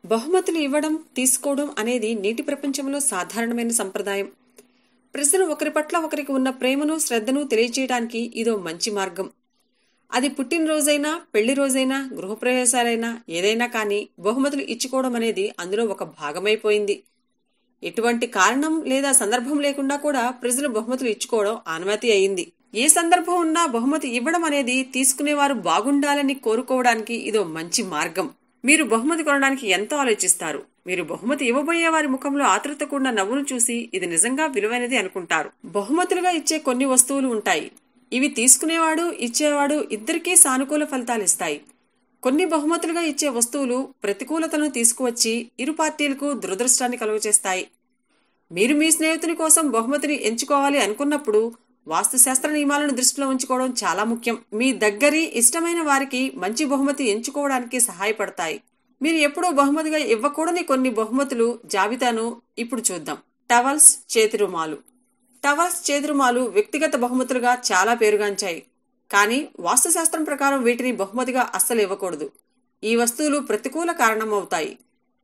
బహుమతులు ఇవ్వడం తీసుకోవడం అనేది నేటి ప్రపంచంలో సాధారణమైన సంప్రదాయం. ప్రజలు ఒకరి పట్ల ఒకరికి ఉన్న ప్రేమను శ్రద్ధను తెలియజేయడానికి ఇదో మంచి మార్గం. అది పుట్టినరోజైనా పెళ్లి రోజైనా గృహప్రవేశాలైనా ఏదైనా కానీ బహుమతులు ఇచ్చుకోవడం అనేది అందులో ఒక భాగమైపోయింది. ఎటువంటి కారణం లేదా సందర్భం లేకుండా కూడా ప్రజలు బహుమతులు ఇచ్చుకోవడం ఆనవాయితీ అయింది. ఏ సందర్భం ఉన్నా బహుమతి ఇవ్వడం అనేది తీసుకునేవారు బాగుండాలని కోరుకోవడానికి ఇదో మంచి మార్గం. మీరు బహుమతి కొనడానికి ఎంతో ఆలోచిస్తారు. మీరు బహుమతి ఇవ్వబోయే వారి ముఖంలో ఆతృత కూడిన నవ్వును చూసి ఇది నిజంగా విలువైనది అనుకుంటారు. బహుమతులుగా ఇచ్చే కొన్ని వస్తువులు ఉంటాయి. ఇవి తీసుకునేవాడు ఇచ్చేవాడు ఇద్దరికీ సానుకూల ఫలితాలు ఇస్తాయి. కొన్ని బహుమతులుగా ఇచ్చే వస్తువులు ప్రతికూలతను తీసుకువచ్చి ఇరు పార్టీలకు దురదృష్టాన్ని కలుగచేస్తాయి. మీరు మీ స్నేహితుని కోసం బహుమతిని ఎంచుకోవాలి అనుకున్నప్పుడు వాస్తుశాస్త్ర నియమాలను దృష్టిలో ఉంచుకోవడం చాలా ముఖ్యం. మీ దగ్గరి ఇష్టమైన వారికి మంచి బహుమతి ఎంచుకోవడానికి సహాయపడతాయి. మీరు ఎప్పుడూ బహుమతిగా ఇవ్వకూడని కొన్ని బహుమతులు జాబితాను ఇప్పుడు చూద్దాం. టవల్స్, చేతి రుమాలు. టవల్స్, చేతి రుమాలు వ్యక్తిగత బహుమతులుగా చాలా పేరుగాంచాయి. కానీ వాస్తుశాస్త్రం ప్రకారం వీటిని బహుమతిగా అస్సలు ఇవ్వకూడదు. ఈ వస్తువులు ప్రతికూల కారణమవుతాయి.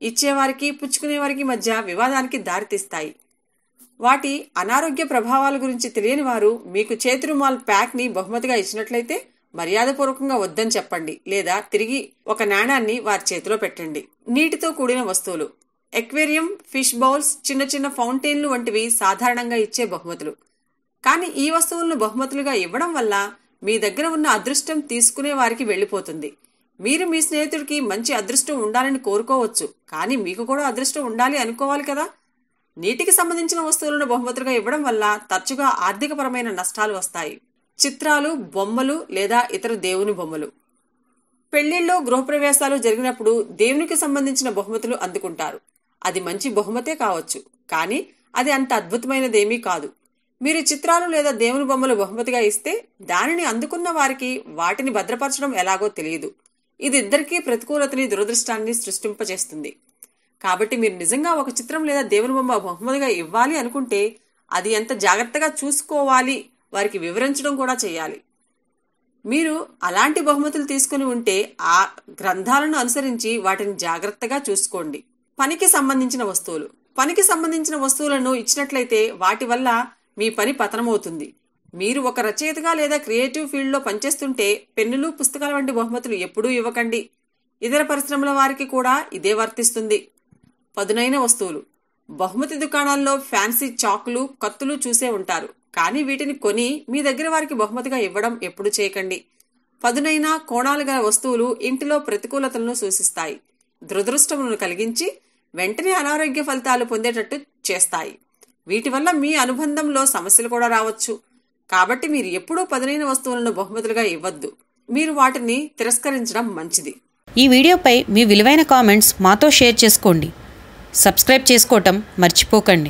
ఇచ్చేవారికి పుచ్చుకునేవారికి మధ్య వివాదానికి దారితీస్తాయి. వాటి అనారోగ్య ప్రభావాల గురించి తెలియని వారు మీకు చేతి రుమాల్ ప్యాక్ ని బహుమతిగా ఇచ్చినట్లయితే మర్యాదపూర్వకంగా వద్దని చెప్పండి, లేదా తిరిగి ఒక నాణాన్ని వారి చేతిలో పెట్టండి. నీటితో కూడిన వస్తువులు. ఎక్వేరియం, ఫిష్ బౌల్స్, చిన్న చిన్న ఫౌంటైన్లు వంటివి సాధారణంగా ఇచ్చే బహుమతులు. కానీ ఈ వస్తువులను బహుమతులుగా ఇవ్వడం వల్ల మీ దగ్గర ఉన్న అదృష్టం తీసుకునే వారికి వెళ్లిపోతుంది. మీరు మీ స్నేహితుడికి మంచి అదృష్టం ఉండాలని కోరుకోవచ్చు, కానీ మీకు కూడా అదృష్టం ఉండాలి అనుకోవాలి కదా. నీటికి సంబంధించిన వస్తువులను బహుమతులుగా ఇవ్వడం వల్ల తరచుగా ఆర్థికపరమైన నష్టాలు వస్తాయి. చిత్రాలు, బొమ్మలు లేదా ఇతర దేవుని బొమ్మలు. పెళ్లిళ్ళు, గృహప్రవేశాలు జరిగినప్పుడు దేవునికి సంబంధించిన బహుమతులు అందుకుంటారు. అది మంచి బహుమతే కావచ్చు, కానీ అది అంత అద్భుతమైనదేమీ కాదు. మీరు చిత్రాలు లేదా దేవుని బొమ్మలు బహుమతిగా ఇస్తే దానిని అందుకున్న వారికి వాటిని భద్రపరచడం ఎలాగో తెలియదు. ఇది ఇద్దరికీ ప్రతికూలతని, దురదృష్టాన్ని సృష్టింపచేస్తుంది. కాబట్టి మీరు నిజంగా ఒక చిత్రం లేదా దేవుని బొమ్మ బహుమతిగా ఇవ్వాలి అనుకుంటే అది ఎంత జాగ్రత్తగా చూసుకోవాలి వారికి వివరించడం కూడా చేయాలి. మీరు అలాంటి బహుమతులు తీసుకుని ఉంటే ఆ గ్రంథాలను అనుసరించి వాటిని జాగ్రత్తగా చూసుకోండి. పనికి సంబంధించిన వస్తువులు. పనికి సంబంధించిన వస్తువులను ఇచ్చినట్లయితే వాటి వల్ల మీ పని పతనమవుతుంది. మీరు ఒక రచయితగా లేదా క్రియేటివ్ ఫీల్డ్లో పనిచేస్తుంటే పెన్నులు, పుస్తకాల వంటి బహుమతులు ఎప్పుడూ ఇవ్వకండి. ఇతర పరిశ్రమల వారికి కూడా ఇదే వర్తిస్తుంది. పదునైన వస్తువులు. బహుమతి దుకాణాల్లో ఫ్యాన్సీ చాకులు, కత్తులు చూసే ఉంటారు, కానీ వీటిని కొని మీ దగ్గర వారికి బహుమతిగా ఇవ్వడం ఎప్పుడు చేయకండి. పదునైన కోణాలు గల వస్తువులు ఇంటిలో ప్రతికూలతలను సూచిస్తాయి, దురదృష్టములను కలిగించి వెంటనే అనారోగ్య ఫలితాలు పొందేటట్టు చేస్తాయి. వీటి వల్ల మీ అనుబంధంలో సమస్యలు కూడా రావచ్చు. కాబట్టి మీరు ఎప్పుడూ పదునైన వస్తువులను బహుమతులుగా ఇవ్వద్దు. మీరు వాటిని తిరస్కరించడం మంచిది. ఈ వీడియోపై మీ విలువైన కామెంట్స్ మాతో షేర్ చేసుకోండి. సబ్స్క్రైబ్ చేసుకోవటం మర్చిపోకండి.